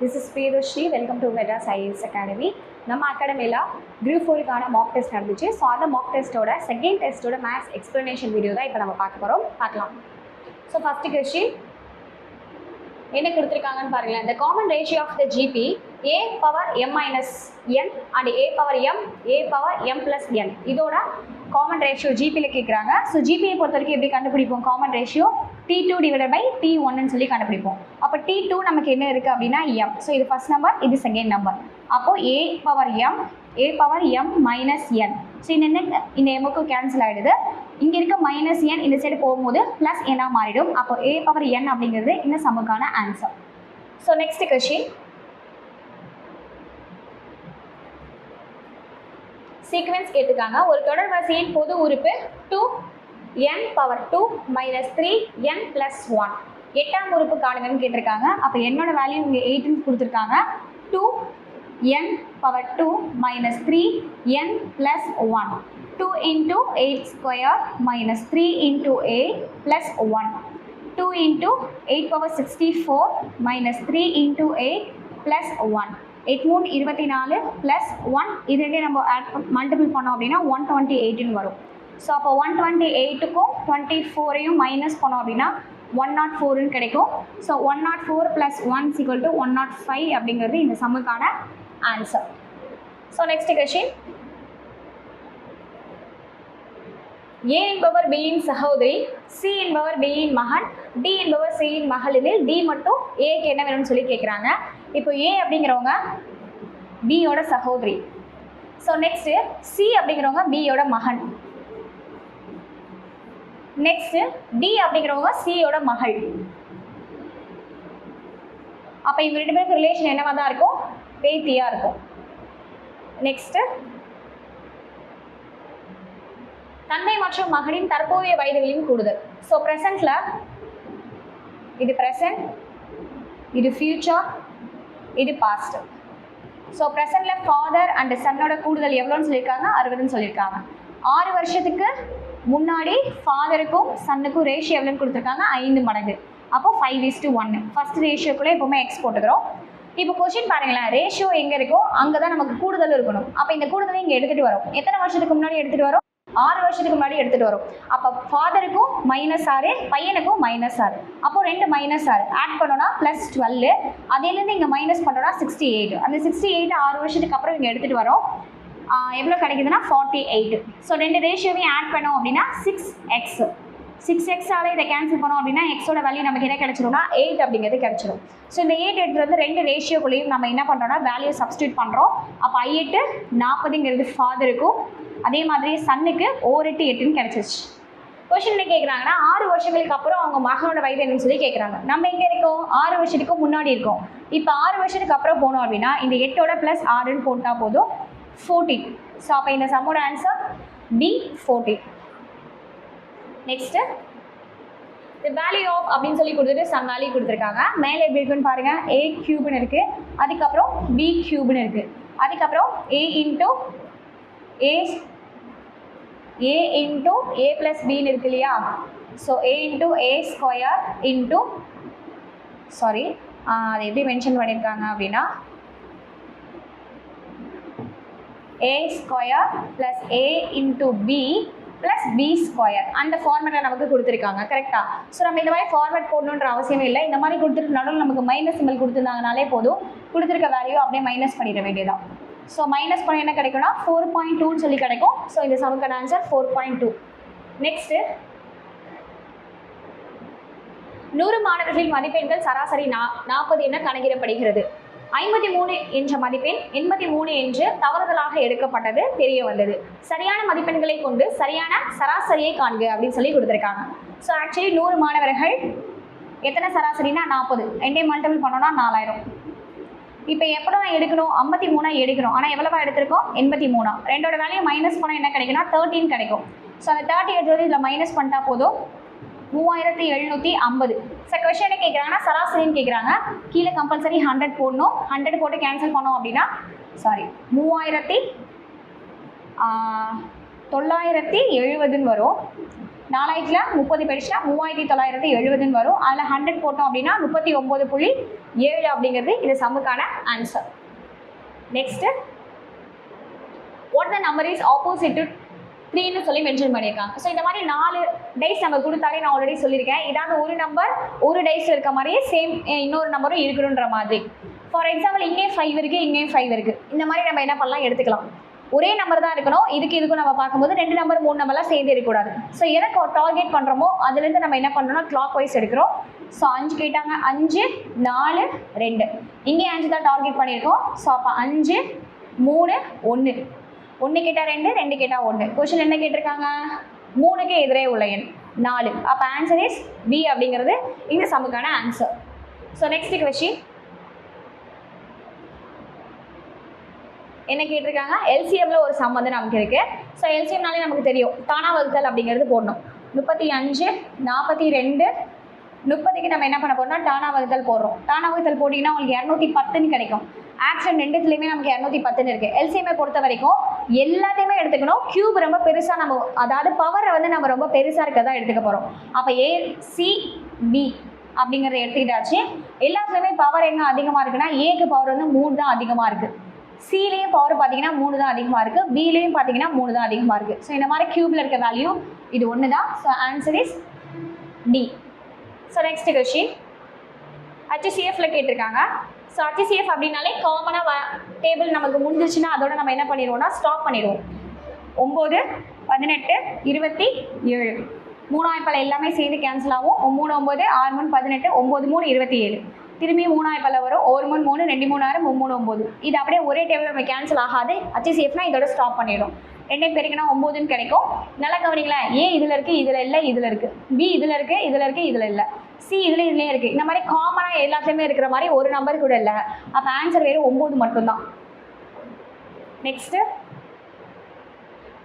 This is Priyadarshini. Welcome to Madras IAS Academy. நம்ம அகாடமியில் group 4க்கான மாக் டெஸ்ட் நடந்துச்சு. ஸோ அந்த மாக் டெஸ்ட்டோட செகண்ட் டெஸ்ட்டோட மேத்ஸ் எக்ஸ்ப்ளனேஷன் வீடியோ தான் இப்போ நம்ம பார்க்கலாம். ஸோ ஃபஸ்ட்டு கொஸ்டின் என்ன கொடுத்துருக்காங்கன்னு பாருங்களேன். The common ratio of the GP a power m minus n and a power m plus n இதோட காமன் ரேஷியோ ஜிபியில் கேட்குறாங்க. ஸோ ஜிபியை பொறுத்த வரைக்கும் எப்படி கண்டுபிடிப்போம்? Common ratio T2 divided by T1 சொல்லி கண்டுபிடிப்போம். அப்போ T2 நமக்கு என்ன இருக்குது அப்படின்னா m. ஸோ இது ஃபர்ஸ்ட் நம்பர், இது செகண்ட் நம்பர். அப்போது a power m minus n. So இந்த எம்முக்கு கேன்சல் ஆகிடுது. இங்கே இருக்க மைனஸ் n இந்த சைடு போகும்போது ப்ளஸ் என்னாக மாறிடும். அப்போ a பவர் n அப்படிங்கிறது இந்த சம்முக்கான answer. So next question, sequence கேட்டுக்காங்க. ஒரு தொடர் வரிசையின் பொது உறுப்பு 2n power 2 minus 3n plus 1. எட்டாம் உறுப்பு காணுங்கன்னு கேட்டிருக்காங்க. அப்போ என்னோட வேல்யூ இங்கே 8ன்னு கொடுத்துருக்காங்க. 2n power 2 minus 3n plus 1. 2 into 8 square minus 3 into 8 plus 1. 2 into 8 power 64 minus 3 into 8 plus 1. 8 3 24 plus 1. இது நம்ம மல்டிபிள் பண்ணோம் அப்படின்னா 128 வரும். ஸோ அப்போ 128க்கும் 24ஐயும் மைனஸ் பண்ணோம் அப்படின்னா 104 கிடைக்கும். So 104 plus 1 is equal to 105 அப்படிங்கிறது இந்த சம்முக்கான answer. So next question, A என்பவர் B இன் சகோதரி, C என்பவர் B இன் மகன், D என்பவர் C இன் மகள் எனில் D மட்டும் Aக்கு என்ன வேணும்னு சொல்லி கேட்குறாங்க. இப்போ A அப்படிங்கிறவங்க B யோட சகோதரி. ஸோ நெக்ஸ்ட்டு C அப்படிங்கிறவங்க B யோட மகன். நெக்ஸ்ட்டு D அப்படிங்கிறவங்க C யோட மகள். அப்போ இவங்க ரெண்டு பேருக்கு ரிலேஷன் என்னவா தான் இருக்கும்? பேத்தியாக இருக்கும். நெக்ஸ்ட்டு தந்தை மற்றும் மகனின் தற்போதைய வயதுகளின் கூடுதல். ஸோ ப்ரெசண்ட்டில் இது ப்ரெசன்ட், இது ஃபியூச்சர், இது பாஸ்ட். ஸோ ப்ரெசண்ட்டில் ஃபாதர் அண்ட் சன்னோட கூடுதல் எவ்வளோன்னு சொல்லியிருக்காங்க? 60ன்னு சொல்லியிருக்காங்க. 6 வருஷத்துக்கு முன்னாடி ஃபாதருக்கும் சன்னுக்கும் ரேஷியோ எவ்வளோன்னு கொடுத்துருக்காங்க? 5 மடங்கு. அப்போ 5:1. ஃபர்ஸ்ட் ரேஷியோக்குள்ளே எப்போவுமே எக்ஸ் போட்டுக்கிறோம். இப்போ கொஸ்டின் பாருங்களேன், ரேஷியோ எங்கே இருக்கோ அங்கே தான் நமக்கு கூடுதல் இருக்கணும். அப்போ இந்த கூடுதலை இங்கே எடுத்துகிட்டு வரோம். எத்தனை வருஷத்துக்கு முன்னாடி எடுத்துகிட்டு வரோம்? 6 வருஷத்துக்கு முன்னாடி எடுத்துகிட்டு வரும். அப்போ ஃபாதருக்கும் -6, பையனுக்கும் -6. அப்போ 2 -6 ஆட் பண்ணோன்னா +12. அதிலேருந்து இங்கே மைனஸ் பண்ணோன்னா 68. அந்த 68 6 வருஷத்துக்கு அப்புறம் இங்கே எடுத்துகிட்டு வரோம். எவ்வளோ கிடைக்குதுன்னா 48. ஸோ 2 ரேஷியோவையும் ஆட் பண்ணோம் அப்படின்னா 6x. 6xால் இதை கேன்சல் பண்ணோம் அப்படின்னா எக்ஸோட வேல்யூ நமக்கு என்ன கிடைச்சிரும்னா 8 அப்படிங்கிறது கிடைச்சிடும். ஸோ இந்த 8 எடுத்துகிட்டு வந்து 2 ரேஷியோக்குள்ளேயும் நம்ம என்ன பண்ணுறோம்னா வேல்யூ சப்ஸ்டியூட் பண்ணுறோம். அப்போ 8 40ங்கிறது ஃபாதருக்கும், அதே மாதிரி சன்னுக்கு 8 8ன்னு கிடச்சிருச்சு. கொஸ்டின் என்ன கேட்குறாங்கன்னா 6 வருஷங்களுக்கு அப்புறம் அவங்க மகனோட வயது என்னன்னு சொல்லி கேட்குறாங்க. நம்ம எங்கே இருக்கோம்? 6 வருஷத்துக்கு முன்னாடி இருக்கோம். இப்போ 6 வருஷத்துக்கு அப்புறம் போனோம் அப்படின்னா இந்த 8ஓட +6ன்னு போட்டால் போதும் 14. ஸோ அப்போ இந்த சம்மோட answer B 14. Next the value of அப்படின்னு சொல்லி கொடுத்துட்டு சம் வேல்யூ கொடுத்துருக்காங்க. மேலே எப்படி இருக்குன்னு பாருங்கள். A கியூப்னு இருக்குது, அதுக்கப்புறம் B கியூப்னு இருக்குது, அதுக்கப்புறம் A இன்ட்டு A ப்ளஸ் பின்னு இருக்கு இல்லையா? So A into A square into அதை எப்படி மென்ஷன் பண்ணியிருக்காங்க அப்படின்னா A square plus A into B plus B square. அந்த ஃபார்மேட்டில் நமக்கு கொடுத்துருக்காங்க. கரெக்டாக? ஸோ நம்ம இந்த மாதிரி ஃபார்மேட் போடணுன்ற அவசியமே இல்லை. இந்த மாதிரி கொடுத்துட்டு நடுவில் நமக்கு மைனஸ் சிம்பிள் கொடுத்துருந்தாங்கனாலே போதும். கொடுத்துருக்க வேல்யூ அப்படியே மைனஸ் பண்ணிட வேண்டியதான். ஸோ மைனஸ் பண்ண என்ன கிடைக்கும்னா 4.2ன்னு சொல்லி கிடைக்கும். ஸோ இந்த சமுக்கான ஆன்சர் 4.2. நெக்ஸ்ட்டு 100 மாணவர்களின் மதிப்பெண்கள் சராசரி 40 என கணக்கிடப்படுகிறது. 53 என்ற மதிப்பெண் 83 என்று தவறுதலாக எடுக்கப்பட்டது தெரிய வந்தது. சரியான மதிப்பெண்களை கொண்டு சரியான சராசரியை காண்க அப்படின்னு சொல்லி கொடுத்துருக்காங்க. ஸோ ஆக்சுவலி 100 மாணவர்கள் எத்தனை சராசரினா 40. 2 மல்டிபிள் பண்ணோன்னா 4000. இப்போ எப்போ எடுக்கணும்? 53 எடுக்கணும். ஆனால் எவ்வளவா எடுத்திருக்கோம்? 83. 2ஓட வேல்யூ மைனஸ் பண்ணால் என்ன கிடைக்குன்னா 13 கிடைக்கும். ஸோ அந்த 30 எடுத்து இதில் மைனஸ் பண்ணிட்டா போதும் 3750. ஸோ கொஸ்டின் என்ன கேட்குறாங்கன்னா சராசரின்னு கேட்குறாங்க. கீழே கம்பல்சரி 100 போடணும். 100 போட்டு கேன்சல் பண்ணோம் அப்படின்னா 3970ன்னு வரும். 4000ல் 30 போயிடுச்சுன்னா 3970 வரும். அதில் 100 போட்டோம் அப்படின்னா 39.7 அப்படிங்கிறது இது சம்முக்கான answer. Next, what the number is opposite to 3ன்னு சொல்லி மென்ஷன் பண்ணியிருக்காங்க. ஸோ இந்த மாதிரி 4 டைஸ் நம்ம கொடுத்தாலே நான் ஆல்ரெடி சொல்லியிருக்கேன். இதாவது ஒரு நம்பர் ஒரு டைஸ் இருக்க மாதிரியே சேம் இன்னொரு நம்பரும் இருக்கணுன்ற மாதிரி. ஃபார் எக்ஸாம்பிள் இங்கேயும் 5 இருக்குது, இங்கேயும் 5 இருக்குது. இந்த மாதிரி நம்ம என்ன பண்ணலாம், எடுத்துக்கலாம். ஒரே நம்பர் தான் இருக்கணும். இதுக்கும் நம்ம பார்க்கும்போது 2 நம்பர் 3 நம்பர்லாம் சேர்ந்து இருக்கக்கூடாது. ஸோ எனக்கு டார்கெட் பண்ணுறோமோ அதுலேருந்து நம்ம என்ன பண்ணுறோம்னா கிளாக் வைஸ் எடுக்கிறோம். ஸோ 5 கேட்டாங்க, 5 4 2. இங்கேயும் 5 தான் டார்கெட் பண்ணியிருக்கோம். ஸோ அப்போ 5 3 1. 1 கேட்டால் 2, 2 கேட்டால் 1. கொஸ்டின் என்ன கேட்டிருக்காங்க, 3க்கு எதிரே உள்ள எண் 4. அப்போ ஆன்சர் இஸ் பி அப்படிங்கிறது இந்த சம்முக்கான ஆன்சர். ஸோ நெக்ஸ்ட் கொஸ்டின் என்ன கேட்டிருக்காங்க, எல்சிஎம்ல ஒரு சம் வந்து நமக்கு இருக்கு. ஸோ எல்சிஎம்னாலே நமக்கு தெரியும், தானா வகுத்தல் அப்படிங்கிறது போடணும். 35 42 30க்கு நம்ம என்ன பண்ண போறோம்னா டானா வகுத்தல் போடுறோம். டானா வகுத்தல் போட்டிங்கன்னா உங்களுக்கு 210ன்னு கிடைக்கும். ஆக்ஷன் ரெண்டுத்துலேயுமே நமக்கு 210ன்னு இருக்குது. எல்சிஎம்ஐ பொறுத்த வரைக்கும் எல்லாத்தையுமே எடுத்துக்கணும். கியூப் ரொம்ப பெருசாக நம்ம, அதாவது பவரை வந்து நம்ம ரொம்ப பெருசாக இருக்கிறதா எடுத்துக்க போகிறோம். அப்போ ஏசிபி அப்படிங்கிறத எடுத்துக்கிட்டாச்சு. எல்லாத்துலேயுமே பவர் எங்கே அதிகமாக இருக்குன்னா ஏக்கு பவர் வந்து 3 தான் அதிகமாக இருக்குது. சிலேயும் பவர் பார்த்தீங்கன்னா 3 தான் அதிகமாக இருக்குது. பிலேயும் பார்த்தீங்கன்னா 3 தான் அதிகமாக இருக்குது. ஸோ இந்த மாதிரி கியூபில் இருக்க வேல்யூ இது 1 தான். So answer is D. So next question HCFல கேட்டிருக்காங்க. ஸோ HCF அப்படின்னாலே காமனாக டேபிள் நமக்கு முடிஞ்சிச்சுன்னா அதோட நம்ம என்ன பண்ணிடுவோம்னா ஸ்டாப் பண்ணிடுவோம். 9 18 27 3 எல்லாமே சேர்ந்து கேன்சல் ஆகும். 3 9 6 3 18 9 3 27. திரும்பி 3 வரும். 1 3 3 2 3 6 3 9. இது அப்படியே ஒரே டேபிள் நம்ம கேன்சல் ஆகாது. HCFனா இதோட ஸ்டாப் பண்ணிடும். 2 பேருக்குன்னா 9ன்னு கிடைக்கும். நல்லா கவனிங்களேன், ஏ இதில் இருக்குது, இதில் இல்லை, இதில் இருக்குது. பி இதில் இருக்குது, இதில் இருக்குது, இதில் இல்லை. சி இதுலேயே இருக்குது. இந்த மாதிரி காமனாக எல்லாத்துலேயுமே இருக்கிற மாதிரி ஒரு நம்பர் கூட இல்லை. அப்போ ஆன்சர் வெறும் 9 மட்டும்தான். நெக்ஸ்ட்டு,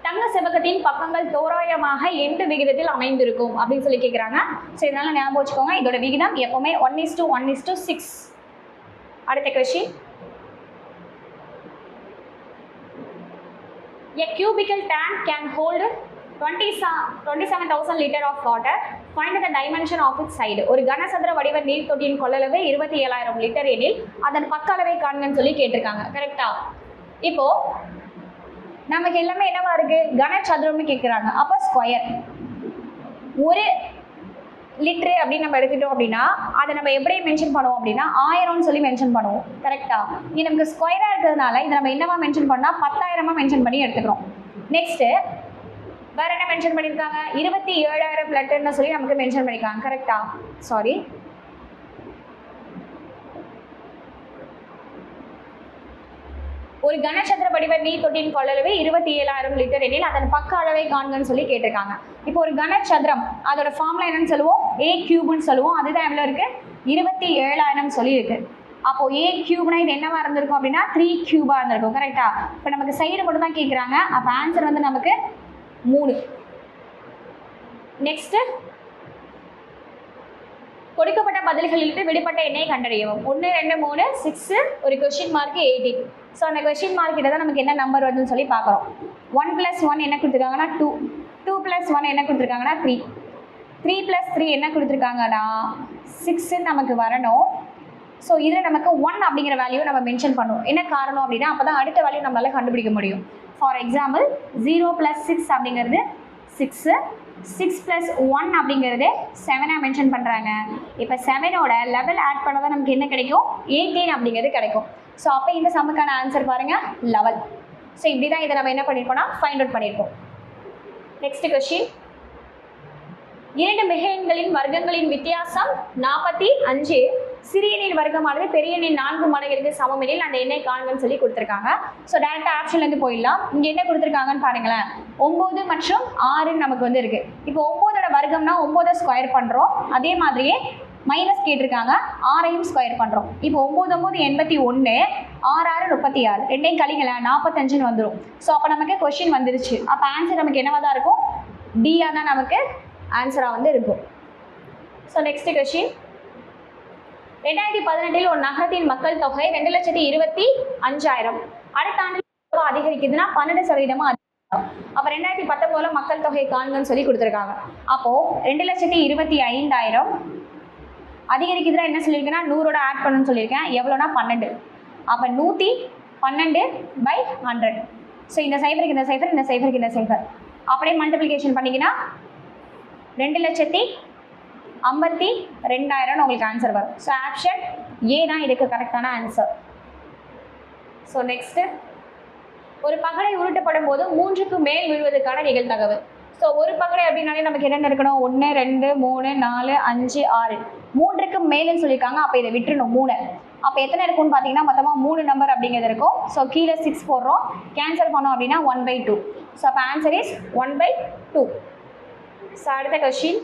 தங்க செவ்வகத்தின் பக்கங்கள் தோராயமாக எந்த விகிதத்தில் அமைந்திருக்கும் அப்படின்னு சொல்லி கேட்குறாங்க. ஸோ இதனால ஞாபகம் வச்சுக்கோங்க, இதோட விகிதம் எப்பவுமே 1:1:6. அடுத்த question, a cubical tank can hold 27,000 liter of water. Find the dimension of its side. ஒரு கனசதுர வடிவ நீர் தொட்டியின் கொள்ளளவு 27,000 லிட்டர் எனில் அதன் பக்க அளவை காண்கன்னு சொல்லி கேட்டிருக்காங்க. கரெக்டா? இப்போ நமக்கு எல்லாமே என்னவா இருக்கு, கனசதுரம்னு கேட்குறாங்க. அப்போ ஸ்கொயர். ஒரு லிட்ரு அப்படின்னு நம்ம எடுத்துட்டோம் அப்படின்னா அதை நம்ம எப்படி மென்ஷன் பண்ணுவோம் அப்படின்னா 1000ன்னு சொல்லி மென்ஷன் பண்ணுவோம். கரெக்டா? இது நமக்கு ஸ்கொயராக இருக்கிறதுனால இதை நம்ம என்னவா மென்ஷன் பண்ணால் 10,000 மென்ஷன் பண்ணி எடுத்துக்கிறோம். நெக்ஸ்ட்டு வேற என்ன மென்ஷன் பண்ணியிருக்காங்க, 27,000 லிட்டர்னு சொல்லி நமக்கு மென்ஷன் பண்ணியிருக்காங்க. கரெக்டா? சாரி, ஒரு கனசதுர வடிவ நீர் தொட்டியின் கொள்ளளவு 27,000 லிட்டர் எனில் அதன் பக்க அளவை காண்கன்னு சொல்லி கேட்டிருக்காங்க. இப்போ ஒரு கனசதுரம் அதோட ஃபார்முலா என்னன்னு சொல்லுவோம், ஏ கியூப்னு சொல்லுவோம். அதுதான் எவ்வளோ இருக்கு, 27,000 சொல்லி இருக்கு. அப்போ ஏ கியூப்னா இது என்னவா இருந்திருக்கும் அப்படின்னா 3 கியூபா இருந்திருக்கும். கரெக்டா? இப்போ நமக்கு சைடு மட்டும் தான் கேட்குறாங்க. அப்போ ஆன்சர் வந்து நமக்கு 3. நெக்ஸ்ட், கொடுக்கப்பட்ட பதில்களிலிருந்து விடுபட்ட எண்ணை கண்டறியவும். 1 2 3 6, ஒரு கொஸ்டின் மார்க் 18. ஸோ அந்த கொஸ்டின் மார்க் கிட்ட தான் நமக்கு என்ன நம்பர் வருதுன்னு சொல்லி பார்க்குறோம். 1 + 1 என்ன கொடுத்துருக்காங்கன்னா 2, 2 + 1 என்ன கொடுத்துருக்காங்கன்னா 3, 3 + 3 என்ன கொடுத்துருக்காங்கன்னா 6 நமக்கு வரணும். ஸோ இதில் நமக்கு 1 அப்படிங்கிற வேல்யூ நம்ம மென்ஷன் பண்ணுவோம். என்ன காரணம் அப்படின்னா அப்போ தான் அடுத்த வேல்யூ நம்மளால் கண்டுபிடிக்க முடியும். ஃபார் எக்ஸாம்பிள் 0 + 6 அப்படிங்கிறது 6, 6 + 1 அப்படிங்கிறது 7 மென்ஷன் பண்ணுறாங்க. இப்போ 7ஓட லெவல் ஆட் பண்ணால் தான் நமக்கு என்ன கிடைக்கும், 18 அப்படிங்கிறது கிடைக்கும். ஸோ அப்போ இந்த சம்முக்கான ஆன்சர் பாருங்கள் 11. ஸோ இப்படி தான் இதை நம்ம என்ன பண்ணியிருப்போம்னா ஃபைண்ட் அவுட் பண்ணியிருப்போம். நெக்ஸ்ட் கொஸ்டின், 2 மிக எண்களின் வர்க்கங்களின் வித்தியாசம் 45. சிறிய எண்ணின் வர்க்கமானது பெரிய எண்ணின் 4 மடங்கிற்கு சமம் எனில் அந்த எண்ணை காண்கன்னு சொல்லி கொடுத்துருக்காங்க. ஸோ டேரெக்டாக ஆப்ஷன்லேருந்து போயிடலாம். இங்கே என்ன கொடுத்துருக்காங்கன்னு பாருங்களேன், 9 மற்றும் 6 நமக்கு வந்து இருக்குது. இப்போ 9ஓட வர்க்கம்னா 9 ஸ்கொயர் பண்ணுறோம். அதே மாதிரியே மைனஸ் கேட்டிருக்காங்க, 6ஐயும் ஸ்கொயர் பண்ணுறோம். இப்போ 9 9 81, 6 6 36, ரெண்டையும் கழிங்களேன் 45ன்னு வந்துடும். ஸோ அப்போ நமக்கு கொஸ்டின் வந்துருச்சு. அப்போ ஆன்சர் நமக்கு என்னவா தான் இருக்கும், டியாக தான் நமக்கு ஆன்சராக வந்து இருக்கும். ஸோ நெக்ஸ்ட் கொஸ்டின், 2018 ஒரு நகரத்தின் மக்கள் தொகை 2,25,000. அடுத்த ஆண்டில் அதிகரிக்குதுன்னா 12% அப்போ 2019 மக்கள் தொகை காண்கன்னு சொல்லி கொடுத்துருக்காங்க. அப்போது 2,25,000 அதிகரிக்குதுன்னா என்ன சொல்லியிருக்கேன்னா 100ஓட ஆட் பண்ணணும்னு சொல்லியிருக்கேன். எவ்வளோனா 12. அப்போ 112/100. ஸோ இந்த சைஃபருக்கு இந்த சைஃபர், இந்த சைஃபருக்கு இந்த சைஃபர் அப்படியே மல்டிப்ளிகேஷன் பண்ணிங்கன்னா 2,52,000 உங்களுக்கு ஆன்சர் வரும். ஸோ ஆப்ஷன் ஏ தான் இதுக்கு கரெக்டான ஆன்சர். ஸோ நெக்ஸ்ட்டு, ஒரு பகடை உருட்டப்படும் போது 3க்கு மேல் விழுவதற்கான நிகழ்தகவு. ஸோ ஒரு பகடை அப்படின்னாலே நமக்கு என்னென்ன இருக்கணும்? 1 2 3 4 5 6 3க்கு மேலுன்னு சொல்லியிருக்காங்க. அப்போ இதை விட்டுருணும் 3. அப்போ எத்தனை இருக்குன்னு பார்த்தீங்கன்னா மொத்தமாக 3 நம்பர் அப்படிங்கிறது இருக்கும். ஸோ கீழே 6 போடுறோம், கேன்சல் பண்ணோம் அப்படின்னா 1/2. ஸோ அப்போ ஆன்சர் இஸ் 1/2. ஸோ அடுத்த கொஸ்டின்,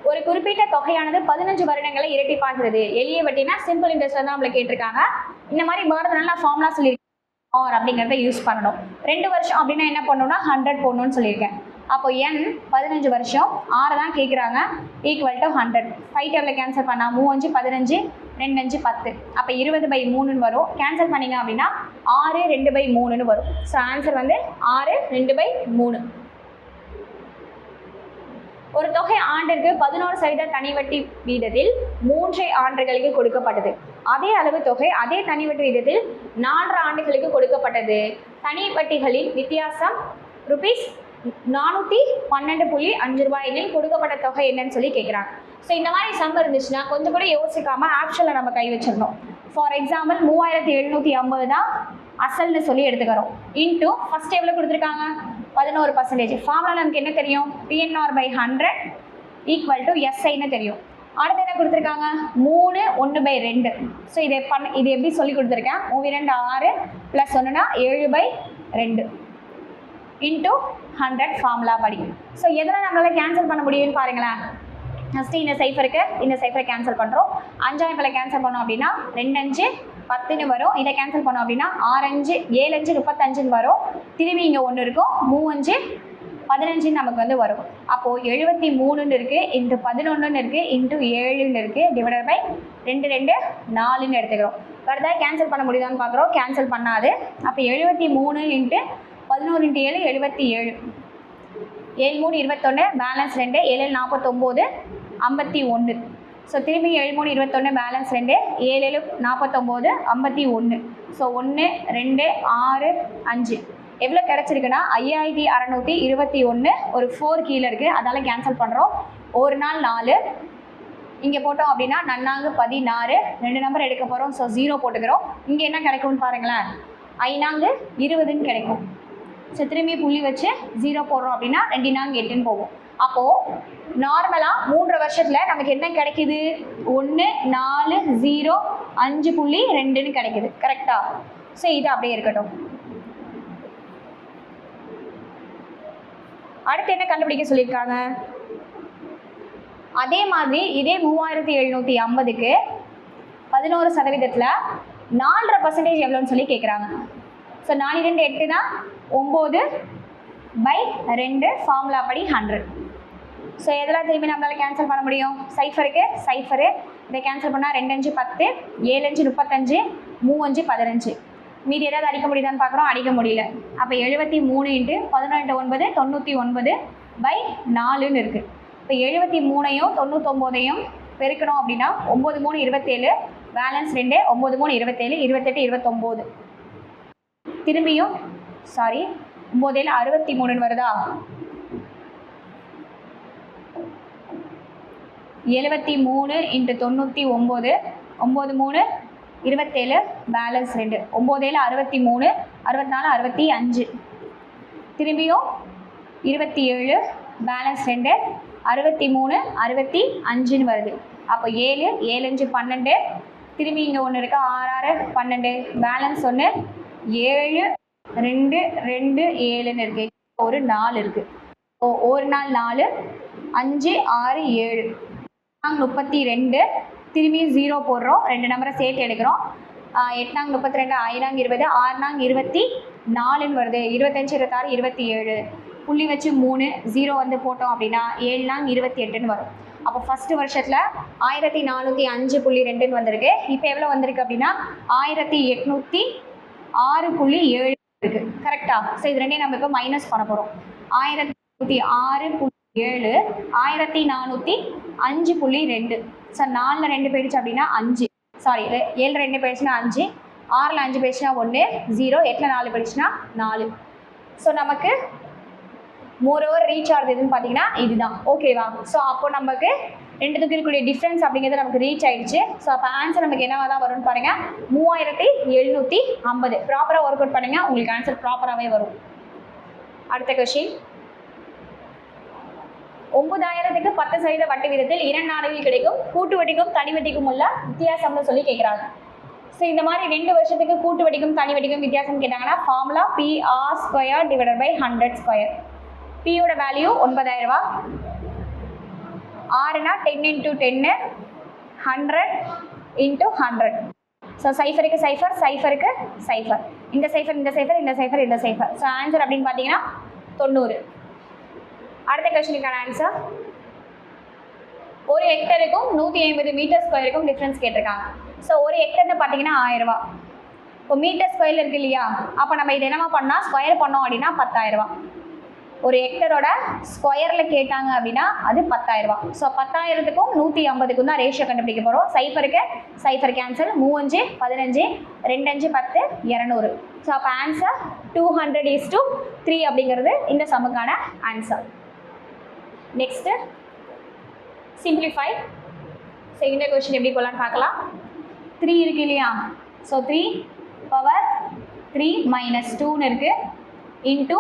ஒரு குறிப்பிட்ட தொகையானது 15 வருடங்களை இரட்டிப்பாகிறது. எளிய வட்டினா சிம்பிள் இன்ட்ரெஸ்ட் தான் நம்மளை கேட்டிருக்காங்க. இந்த மாதிரி மாறுறதுனால நான் ஃபார்முலா சொல்லியிருக்கேன், ஆர் அப்படிங்கிறத யூஸ் பண்ணணும். 2 வருஷம் அப்படின்னா என்ன பண்ணணும்னா 100 போடணும்னு சொல்லியிருக்கேன். அப்போ n 15 வருஷம் 6 தான் கேட்குறாங்க, ஈக்குவல் டு 100. 5 டேபிள் கேன்சல் பண்ணால் 3 5 15, 2 5 10. அப்போ 20/3ன்னு வரும். கேன்சல் பண்ணிங்க அப்படின்னா 6 2/3ன்னு வரும். ஸோ ஆன்சர் வந்து 6 2/3. ஒரு தொகை ஆண்டிற்கு 11% தனி வட்டி வீதத்தில் 3 ஆண்டுகளுக்கு கொடுக்கப்பட்டது. அதே அளவு தொகை அதே தனி வட்டி வீதத்தில் 4 ஆண்டுகளுக்கு கொடுக்கப்பட்டது. தனி வட்டிகளின் வித்தியாசம் ₹412.5 எனில் கொடுக்கப்பட்ட தொகை என்னன்னு சொல்லி கேட்குறாங்க. ஸோ இந்த மாதிரி சம் இருந்துச்சுன்னா கொஞ்சம் கூட யோசிக்காம ஆப்ஷனில் நம்ம கை வச்சிடணும். ஃபார் எக்ஸாம்பிள் 3750 தான் அசல்னு சொல்லி எடுத்துக்கிறோம். இன்டூ ஃபர்ஸ்ட் எவ்வளோ கொடுத்துருக்காங்க? 11%. ஃபார்முலா நமக்கு என்ன தெரியும்? PNR/100 ஈக்குவல் டு SIன்னு தெரியும். அடுத்து என்ன கொடுத்துருக்காங்க? 3 1/2. ஸோ இது எப்படி சொல்லி கொடுத்துருக்கேன்? 3 2 6 + 1னா 7/2 இன்டூ 100 ஃபார்முலா படி. ஸோ எதனால் நம்மளால் கேன்சல் பண்ண முடியும்னு பாருங்களேன். ஃபஸ்ட்டு இந்த சைஃபரை கேன்சல் பண்ணுறோம். 5 கேன்சல் பண்ணோம் அப்படின்னா 2 5 10ன்னு வரும். இதை கேன்சல் பண்ணோம் அப்படின்னா 6 5 7 5 35ன்னு வரும். திரும்பி இங்கே 1 இருக்கும், 3 5 15 நமக்கு வந்து வரும். அப்போது 73ன்னு இருக்குது, இன்ட்டு 11ன்னு இருக்குது, இன்ட்டு 7ன்னு இருக்குது, டிவைடட் பை 2 2 4ன்னு எடுத்துக்கிறோம். வருதா? கேன்சல் பண்ண முடியுதான்னு பார்க்குறோம். கேன்சல் பண்ணாது. அப்போ 73 இன்ட்டு 11 இன்ட்டு 7 77. 7 3 21, பேலன்ஸ் 2, 7 49 51. ஸோ திரும்பி 7 3 21, பேலன்ஸ் 2, 7 49 51. ஸோ 1 2 6 5 எவ்வளோ கிடச்சிருக்குன்னா 5621. ஒரு 4 கீழே இருக்குது, அதனால் கேன்சல் பண்ணுறோம். ஒரு நாள் 4 இங்கே போட்டோம் அப்படின்னா நன்னாங்கு 16. 2 நம்பர் எடுக்க போகிறோம். ஸோ 0 போட்டுக்கிறோம். இங்கே என்ன கிடைக்கும்னு பாருங்களேன், 5 20ன்னு கிடைக்கும். ஸோ திரும்பி புள்ளி வச்சு 0 போடுறோம் அப்படின்னா 2 4 8ன்னு போகும். அப்போது நார்மலாக 3 வருஷத்தில் நமக்கு என்ன கிடைக்குது? 1 4 0 5.2ன்னு கிடைக்குது. கரெக்டா? ஸோ இது அப்படியே இருக்கட்டும். அடுத்து என்ன கண்டுபிடிக்க சொல்லியிருக்காங்க? அதே மாதிரி இதே 3750க்கு 11% 4.5% எவ்வளோன்னு சொல்லி கேட்குறாங்க. ஸோ 4 2 8 தான் 9/2 ஃபார்முலா படி 100. ஸோ எதெல்லாம் திரும்பி நம்மளால் கேன்சல் பண்ண முடியும்? சைஃபரு இதை கேன்சல் பண்ணால் 2 5 10, 7 5 35, 3 5 15. மீதி ஏதாவது அடிக்க முடியுதான்னு பார்க்குறோம், அடிக்க முடியல. அப்போ 73 இன்ட்டு 11 9 99/4ன்னு இருக்குது. இப்போ 73ஐயும் 99ஐயும் பெருக்கணும் அப்படின்னா 9 3 27, பேலன்ஸ் 2, 9 3 27, 28 29. திரும்பியும் 9 7 63ன்னு வருதா? 73 இன்ட்டு 99, 9 3 27, பேலன்ஸ் 2, 9 7 63, 64 65. திரும்பியும் 27, பேலன்ஸ் 2, 63 65ன்னு வருது. அப்போ 7 7 5 12. திரும்பி இங்கே 1 இருக்கா, 6 6 12, பேலன்ஸ் 1, 7 2 2 7ன்னு இருக்கு. ஒரு 4 இருக்கு. ஒரு நாள் 4, 5 6 7, 32. திரும்பி 0 போடுறோம், 2 நம்பரை சேர்த்து எடுக்கிறோம். 8 32, 5 20, 6 24ன்னு வருது. 25 26 27, புள்ளி வச்சு 3 0 வந்து போட்டோம் அப்படின்னா 7 28ன்னு வரும். அப்போ ஃபஸ்ட்டு வருஷத்தில் 1405.2ன்னு வந்திருக்கு. இப்போ எவ்வளோ வந்திருக்கு அப்படின்னா 1806.7 இருக்கு கரெக்டா? ஸோ இது ரெண்டையும் நம்ம இப்போ மைனஸ் பண்ண போகிறோம். 1606.7 1405.2. ஸோ 4ல் 2 போயிடுச்சு அப்படின்னா 5, சாரி 7 2 போயிடுச்சுன்னா 5, 6ல் 5 போயிடுச்சுன்னா 1, 0, 8ல் 4 போயிடுச்சுன்னா 4. ஸோ நமக்கு மோரோவர் ரீச் ஆகுது எதுன்னு பார்த்தீங்கன்னா இதுதான். ஓகேவா? ஸோ அப்போ நமக்கு ரெண்டுத்துக்கு இருக்கக்கூடிய டிஃப்ரென்ஸ் அப்படிங்கிறது நமக்கு ரீச் ஆயிடுச்சு. ஸோ அப்போ ஆன்சர் நமக்கு என்னவா தான் வரும்னு பாருங்க, 3750. ப்ராப்பராக ஒர்க் அவுட் பண்ணுங்க, உங்களுக்கு ஆன்சர் ப்ராப்பராகவே வரும். அடுத்த கொஸ்டின், 9000க்கு 10% வட்டி விதத்தில் 2 நாடுகளில் கிடைக்கும் கூட்டு வட்டிக்கும் தனி வட்டிக்கும் உள்ள வித்தியாசம்னு சொல்லி கேட்குறாங்க. ஸோ இந்த மாதிரி 2 வருஷத்துக்கு கூட்டு வட்டிக்கும் தனி வட்டிக்கும் வித்தியாசம் கேட்டாங்கன்னா ஃபார்முலா PR² டிவைடட் பை 100². பியோட வேல்யூ 9000 ரூபா, ஆறுனா 10 × 10, 100 × 100. ஸோ சைஃபருக்கு சைஃபர், சைஃபருக்கு சைஃபர், இந்த சைஃபர் இந்த சைஃபர், இந்த சைஃபர் இந்த சைஃபர். ஸோ ஆன்சர் அப்படின்னு பார்த்தீங்கன்னா 90. அடுத்த கொஸ்டினுக்கான ஆன்சர், 1 ஹெக்டருக்கும் 150 மீட்டர் ஸ்கொயருக்கும் டிஃப்ரென்ஸ் கேட்டிருக்காங்க. ஸோ 1 ஹெக்டர்னு பார்த்தீங்கன்னா 1000 ரூபா. இப்போ மீட்டர் ஸ்கொயர் இருக்கு இல்லையா, அப்போ நம்ம இது என்னமா பண்ணால் ஸ்கொயர் பண்ணோம் அப்படின்னா 10000 ரூபா. 1 ஹெக்டரோட ஸ்கொயரில் கேட்டாங்க அப்படின்னா அது 10000 ரூபா. ஸோ 10,000க்கும் 150க்கும் தான் ரேஷியோ கண்டுபிடிக்க போகிறோம். சைஃபருக்கு சைஃபர் கேன்சல், 3 5 15, 2 5 10, 200. ஸோ அப்போ ஆன்சர் 200:3 அப்படிங்கிறது இந்த சம்முக்கான ஆன்சர். Next simplify. ஸோ இந்த கொஸ்டின் எப்படி போகலான்னு பார்க்கலாம். 3 இருக்கு இல்லையா, ஸோ 3 பவர் 3 மைனஸ் 2ன்னு இருக்குது, இன்ட்டு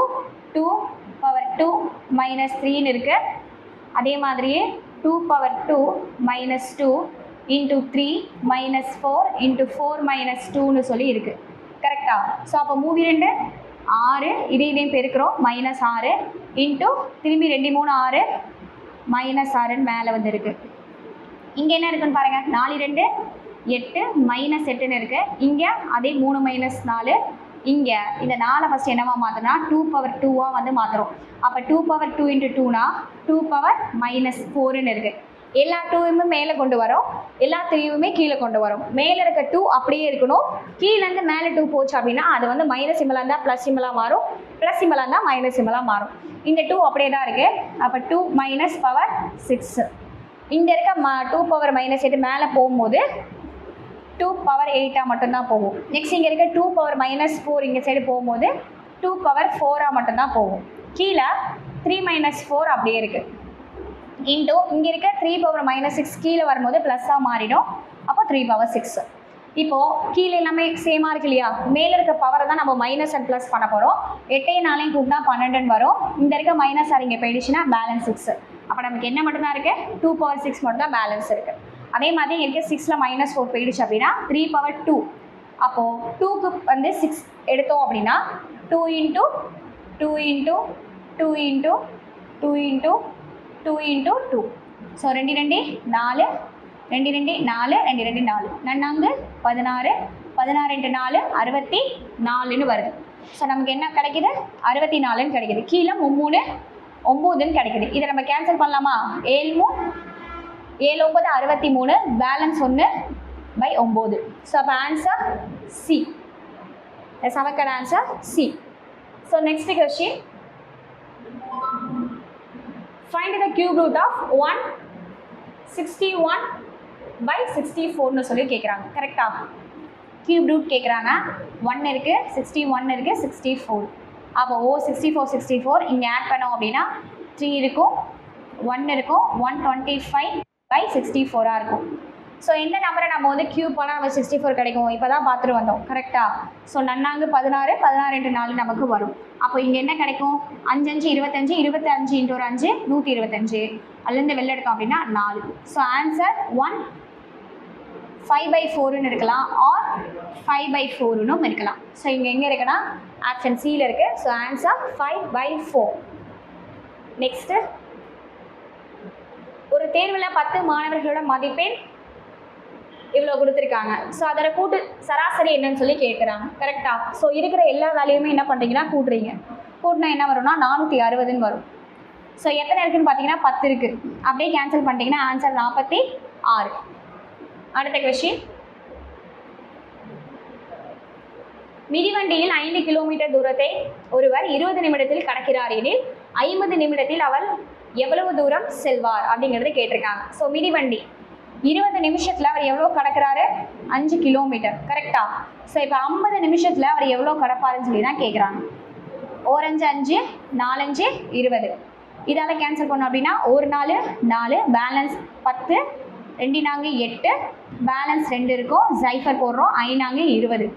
2 பவர் 2 மைனஸ் 3ன்னு இருக்குது. அதே மாதிரியே 2 power 2 minus 2 into 3 minus 4 into 4 minus 2ன்னு சொல்லி இருக்குது. கரெக்டா? ஸோ அப்போ மூவி 2 6, இதையும் பெருக்கிறோம், மைனஸ் 6 இன்ட்டு திரும்பி 2 3 6 மைனஸ் 6ன்னு மேலே வந்துருக்கு. இங்கே என்ன இருக்குன்னு பாருங்கள், 4 2 8 மைனஸ் 8ன்னு இருக்குது. இங்கே அதே 3 மைனஸ் 4. இங்கே இந்த 4 ஃபஸ்ட் என்னவா மாற்றினா 2 பவர் 2வாக வந்து மாற்றுறோம். அப்போ 2 பவர் 2 × 2னா 2 பவர் மைனஸ் 4ன்னு இருக்குது. எல்லா 2மே மேலே கொண்டு வரோம், எல்லா 3யுமே கீழே கொண்டு வரோம். மேலே இருக்க 2 அப்படியே இருக்கணும், கீழேருந்து மேலே 2 போச்சு அப்படின்னா அது வந்து மைனஸ் சிம்பிளாக இருந்தால் ப்ளஸ் சிம்பிளாக மாறும், ப்ளஸ் சிம்பிளாக இருந்தால் மைனஸ் சிம்பிளாக மாறும். இந்த 2 அப்படியே தான் இருக்குது. அப்போ 2 மைனஸ் பவர் 6. இங்கே இருக்க 2 பவர் மைனஸ் 8 மேலே போகும்போது 2 பவர் 8ஆக மட்டும்தான் போகும். நெக்ஸ்ட் இங்கே இருக்க 2 பவர் மைனஸ் 4 இங்கே சைடு போகும்போது 2 பவர் 4ஆக மட்டும்தான் போகும். கீழே 3 மைனஸ் 4 அப்படியே இருக்குது. இன்டூ இங்கே இருக்க 3 பவர் மைனஸ் 6 கீழே வரும்போது ப்ளஸ்ஸாக மாறிடும். அப்போ 3 பவர் 6. இப்போது கீழே எல்லாமே சேமாக இருக்கு இல்லையா, மேலே இருக்க பவரை தான் நம்ம மைனஸ் அண்ட் ப்ளஸ் பண்ண போகிறோம். 8 4 கூட்டினா 12 வரும். இந்த இருக்க மைனஸ் ஆர் இங்கே போயிடுச்சுன்னா பேலன்ஸ் 6. அப்போ நமக்கு என்ன மட்டும்தான் இருக்குது, 2 பவர் 6 மட்டும் தான் பேலன்ஸ் இருக்குது. அதே மாதிரி இங்கே இருக்க 6ல் மைனஸ் 4 போயிடுச்சு அப்படின்னா 3 பவர் 2. அப்போது 2க்கு வந்து 6 எடுத்தோம் அப்படின்னா 2 × 2 × 2 × 2 × 2 × 2. ஸோ 2 2 4, 2 2 4, 2 2 4, 4 16, 16 × 4 64ன்னு வருது. ஸோ நமக்கு என்ன கிடைக்குது, 64ன்னு கிடைக்குது. கீழே 3 9ன்னு கிடைக்குது. இதை நம்ம கேன்சல் பண்ணலாமா, 7 7 9 63, பேலன்ஸ் 1/9. ஸோ அப்போ ஆன்சர் சி. சமக்கான answer C. So next question, find the cube root of 161/64ன்னு சொல்லி கேட்குறாங்க. கரெக்டாக? கியூப் ரூட் கேட்குறாங்க. 1 இருக்குது, 61 இருக்குது, 64. அப்போ 64 64 இங்கே ஆட் பண்ணோம் அப்படின்னா 3 இருக்கும், 1 இருக்கும், 125/64 இருக்கும். ஸோ எந்த நம்பரை நம்ம வந்து கியூப் பண்ணால் நம்ம 64 கிடைக்கும், இப்போ தான் பார்த்துட்டு வந்தோம். கரெக்டாக? ஸோ 4 16, 16 × 4 நமக்கு வரும். அப்போ இங்கே என்ன கிடைக்கும், 5 5 25, 25 × 1 5 125. அதுலேருந்து வெளில எடுத்தோம் அப்படின்னா 4. ஸோ ஆன்சர் 1 5/4ன்னு இருக்கலாம், ஆர் 5/4ன்னும் இருக்கலாம். ஸோ இங்கே எங்கே இருக்குன்னா ஆப்ஷன் சியில் இருக்குது. So answer 5/4. நெக்ஸ்ட்டு, ஒரு தேர்வில் 10 மாணவர்களோட மதிப்பெண் இவ்வளோ கொடுத்துருக்காங்க. ஸோ அதோட கூட்டு சராசரி என்னன்னு சொல்லி கேட்குறாங்க. கரெக்டாக? ஸோ இருக்கிற எல்லா வேலையுமே என்ன பண்ணுறீங்கன்னா கூட்டுறீங்க. கூட்டினா என்ன வரும்னா 460ன்னு வரும். ஸோ எத்தனை இருக்குதுன்னு பார்த்தீங்கன்னா 10 இருக்குது. அப்படியே கேன்சல் பண்ணிட்டீங்கன்னா ஆன்சர் 46. அடுத்த கொஸ்டின், மிதிவண்டியில் 5 கிலோமீட்டர் தூரத்தை ஒருவர் 20 நிமிடத்தில் கடக்கிறார் எனில் 50 நிமிடத்தில் அவர் எவ்வளவு தூரம் செல்வார் அப்படிங்கிறத கேட்டிருக்காங்க. ஸோ மிதிவண்டி 20 நிமிஷத்தில் அவர் எவ்வளோ கடக்கிறாரு? 5 கிலோமீட்டர். கரெக்டா? ஸோ இப்போ 50 நிமிஷத்தில் அவர் எவ்வளோ கடப்பாருன்னு சொல்லி தான் கேட்குறாங்க. 1 5 5 4 5 20. இதால் கேன்சல் பண்ணோம் அப்படின்னா 1 4 4 பேலன்ஸ் 10 2 4 8 பேலன்ஸ் 2 இருக்கும். ஜைஃபர் போடுறோம் 5 4 20.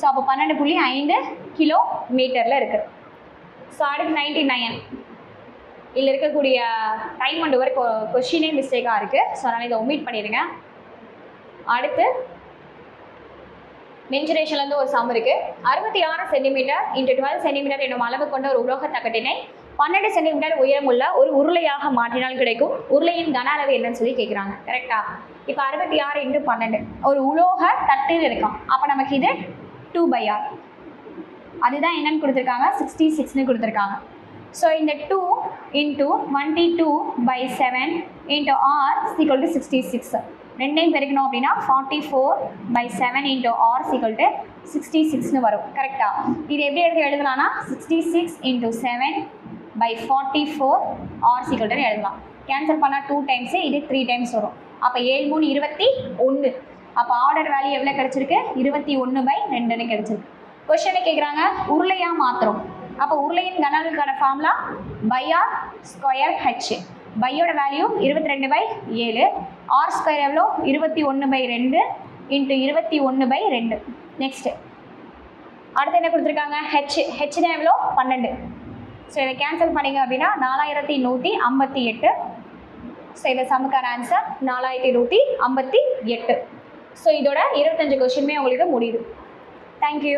ஸோ அப்போ 12.5 கிலோமீட்டரில் இருக்குது. ஸோ அடுத்து 99 இதில் இருக்கக்கூடிய டைம் அண்ட் ஒர்க் கொஷினே மிஸ்டேக்காக இருக்குது. ஸோ அதனால் இதை ஒமிட் பண்ணிடுங்க. அடுத்து மென்சுரேஷன்லேருந்து ஒரு சம் இருக்குது. 66 சென்டிமீட்டர் × 12 சென்டிமீட்டர் என்னும் அளவு கொண்ட ஒரு உலோக தகட்டினை 12 சென்டிமீட்டர் உயரமுள்ள ஒரு உருளையாக மாற்றினால் கிடைக்கும் உருளையின் கன அளவு என்னன்னு சொல்லி கேட்குறாங்க. கரெக்டா? இப்போ 66 × 12 ஒரு உலோக தட்டில் இருக்கும். அப்போ நமக்கு இது 2/r. அதுதான் என்னன்னு கொடுத்துருக்காங்க? 66ன்னு கொடுத்துருக்காங்க. ஸோ இந்த 2 × 22/7 × r = 66. ரெண்டையும் பெருக்கணும் அப்படின்னா 44/7 × r = 66ன்னு வரும். கரெக்டா? இது எப்படி எடுத்து எழுதலாம்னா 66 × 7/44 r = எழுதலாம். கேன்சல் பண்ணால் 2 டைம்ஸ், இது 3 டைம்ஸ் வரும். அப்போ 7 3 21. அப்போ ஆர்டர் வேல்யூ எவ்வளோ கிடச்சிருக்கு? 21/2ன்னு கிடச்சிருக்கு. கொஸ்டினை கேட்குறாங்க உருளையாக மாத்திரம். அப்போ உருளையின் கன அளவுக்கான ஃபார்முலா πr²h. பையோட வேல்யூ 22/7. ஆர் ஸ்கொயர் எவ்வளோ? 21/2 × 21/2. நெக்ஸ்ட்டு அடுத்து என்ன கொடுத்துருக்காங்க? ஹெச் தான் எவ்வளோ? 12. ஸோ இதை கேன்சல் பண்ணிங்க அப்படின்னா 4158. ஸோ இதை சமுக்கான ஆன்சர் 4158. ஸோ இதோட 25 கொஸ்டினுமே உங்களுக்கு முடியுது. தேங்க்யூ.